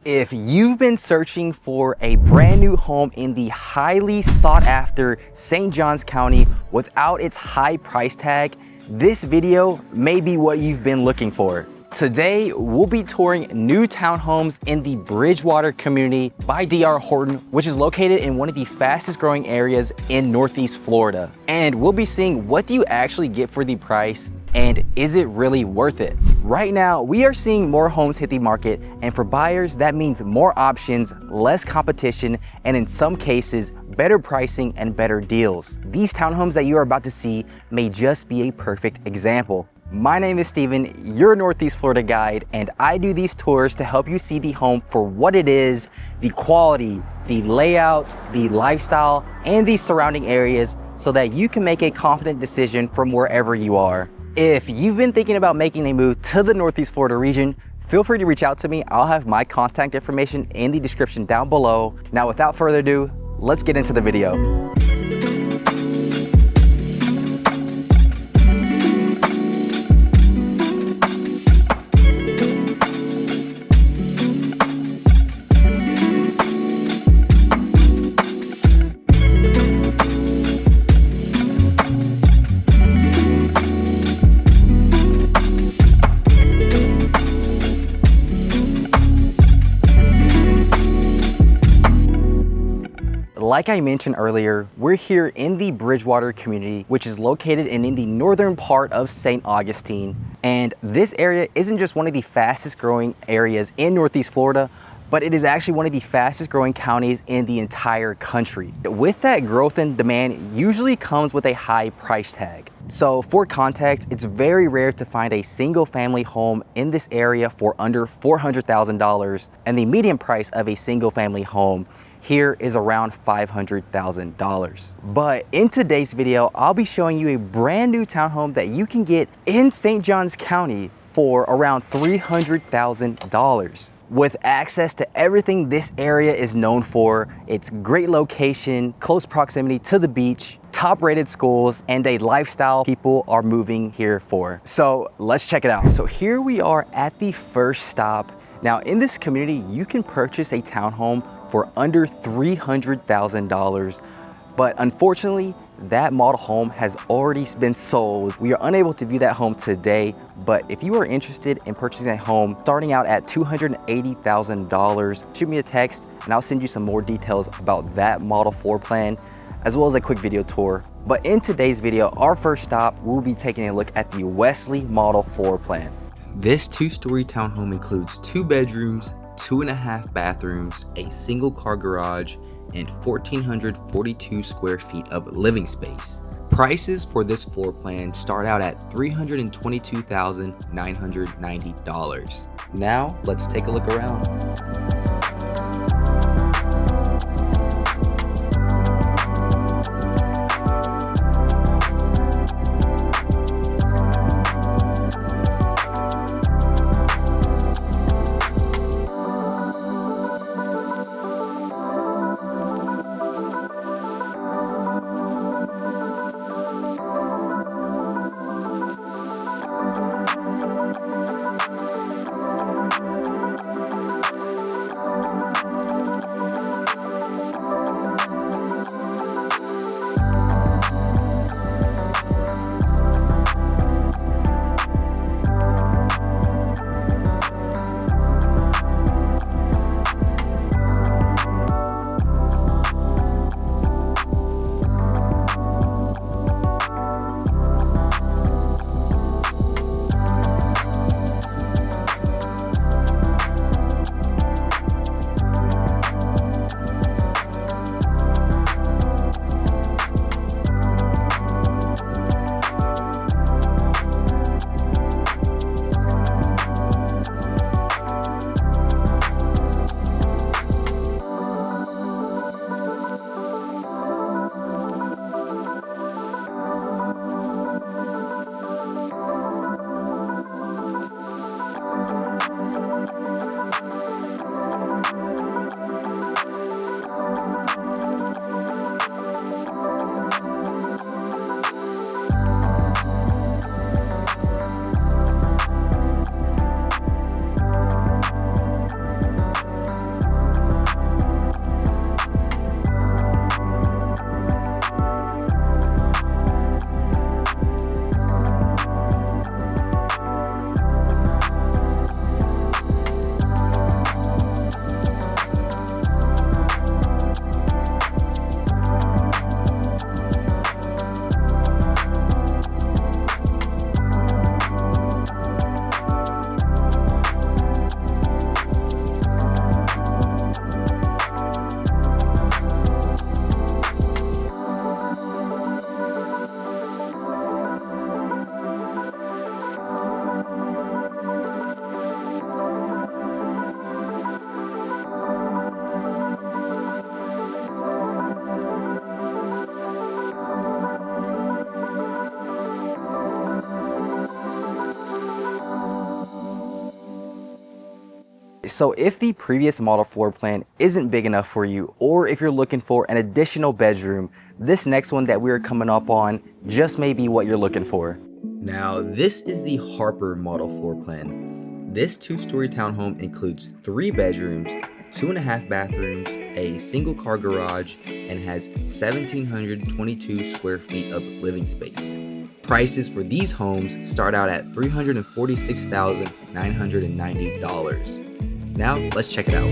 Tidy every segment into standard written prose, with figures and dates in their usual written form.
If you've been searching for a brand new home in the highly sought after St. Johns County without its high price tag, this video may be what you've been looking for. Today, we'll be touring new townhomes in the Bridgewater community by D.R. Horton, which is located in one of the fastest growing areas in Northeast Florida. And we'll be seeing, what do you actually get for the price, and is it really worth it? Right now, we are seeing more homes hit the market, and for buyers, that means more options, less competition, and in some cases, better pricing and better deals. These townhomes that you are about to see may just be a perfect example. My name is Steven, your Northeast Florida guide, and I do these tours to help you see the home for what it is, the quality, the layout, the lifestyle, and the surrounding areas so that you can make a confident decision from wherever you are. If you've been thinking about making a move to the Northeast Florida region, feel free to reach out to me. I'll have my contact information in the description down below. Now, without further ado, let's get into the video. Like I mentioned earlier, we're here in the Bridgewater community, which is located in the northern part of St. Augustine. And this area isn't just one of the fastest growing areas in Northeast Florida, but it is actually one of the fastest growing counties in the entire country. With that growth and demand usually comes with a high price tag. So for context, it's very rare to find a single family home in this area for under $400,000, and the median price of a single family home here is around $500,000. But in today's video, I'll be showing you a brand new townhome that you can get in St. Johns County for around $300,000. With access to everything this area is known for, its great location, close proximity to the beach, top rated schools, and a lifestyle people are moving here for. So let's check it out. So here we are at the first stop. Now in this community, you can purchase a townhome for under $300,000, but unfortunately, that model home has already been sold. We are unable to view that home today, but if you are interested in purchasing a home starting out at $280,000, shoot me a text and I'll send you some more details about that model floor plan, as well as a quick video tour. But in today's video, our first stop, we'll be taking a look at the Wesley model floor plan. This two-story townhome includes 2 bedrooms, 2.5 bathrooms, a single car garage, and 1,442 square feet of living space. Prices for this floor plan start out at $322,990. Now, let's take a look around. So if the previous model floor plan isn't big enough for you, or if you're looking for an additional bedroom, this next one that we're coming up on just may be what you're looking for. Now, this is the Harper model floor plan. This 2-story townhome includes 3 bedrooms, 2.5 bathrooms, a single car garage, and has 1,722 square feet of living space. Prices for these homes start out at $346,990. Now, let's check it out.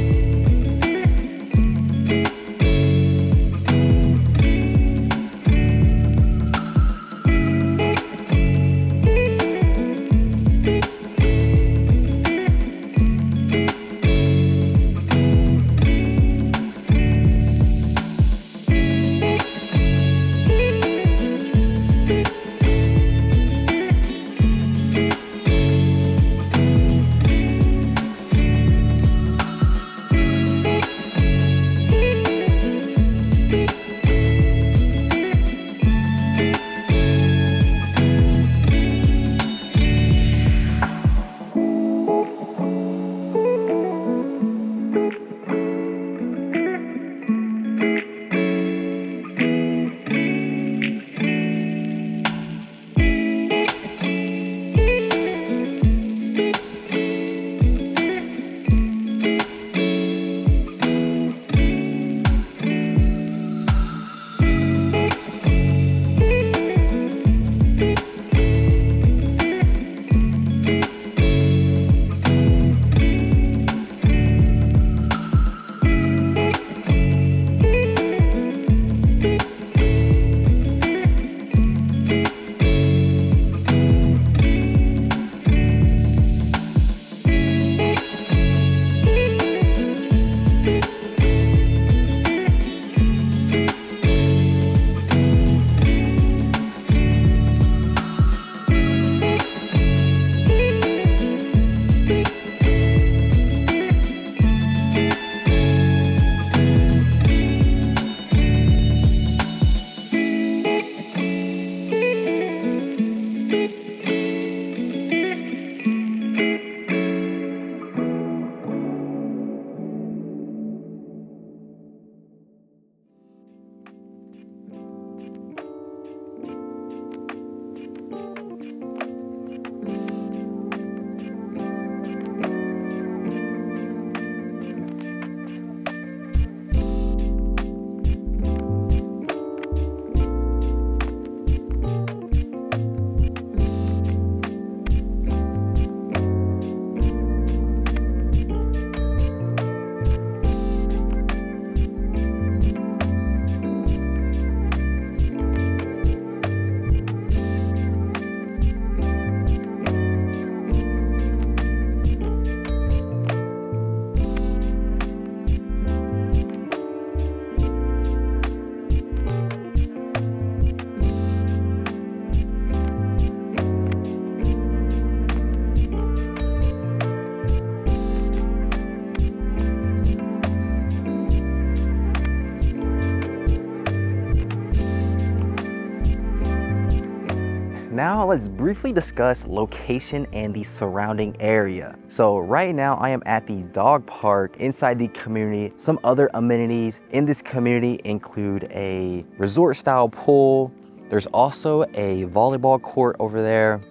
Now let's briefly discuss location and the surrounding area. So right now I am at the dog park inside the community. Some other amenities in this community include a resort style pool. There's also a volleyball court over there,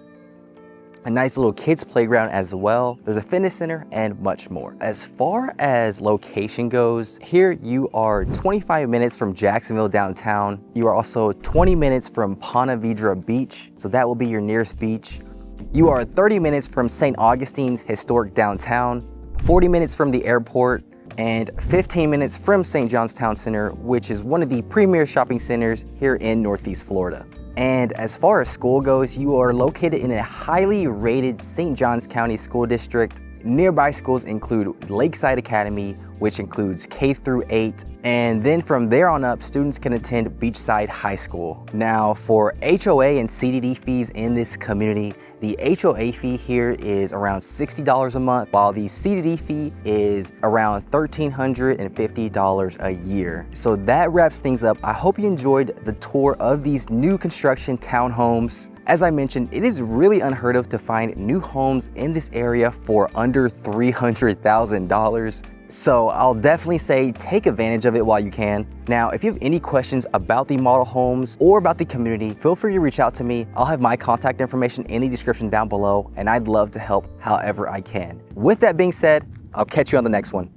a nice little kids playground as well. There's a fitness center and much more. As far as location goes, here you are 25 minutes from Jacksonville downtown. You are also 20 minutes from Ponte Vedra beach. So that will be your nearest beach. You are 30 minutes from St. Augustine's historic downtown, 40 minutes from the airport, and 15 minutes from St. John's Town Center, which is one of the premier shopping centers here in Northeast Florida. And as far as school goes, you are located in a highly rated St. Johns County School District. Nearby schools include Lakeside Academy, which includes K through 8. And then from there on up, students can attend Beachside High School. Now for HOA and CDD fees in this community, the HOA fee here is around $60 a month, while the CDD fee is around $1,350 a year. So that wraps things up. I hope you enjoyed the tour of these new construction townhomes. As I mentioned, it is really unheard of to find new homes in this area for under $300,000. So I'll definitely say take advantage of it while you can. Now, if you have any questions about the model homes or about the community, feel free to reach out to me. I'll have my contact information in the description down below, and I'd love to help however I can. With that being said, I'll catch you on the next one.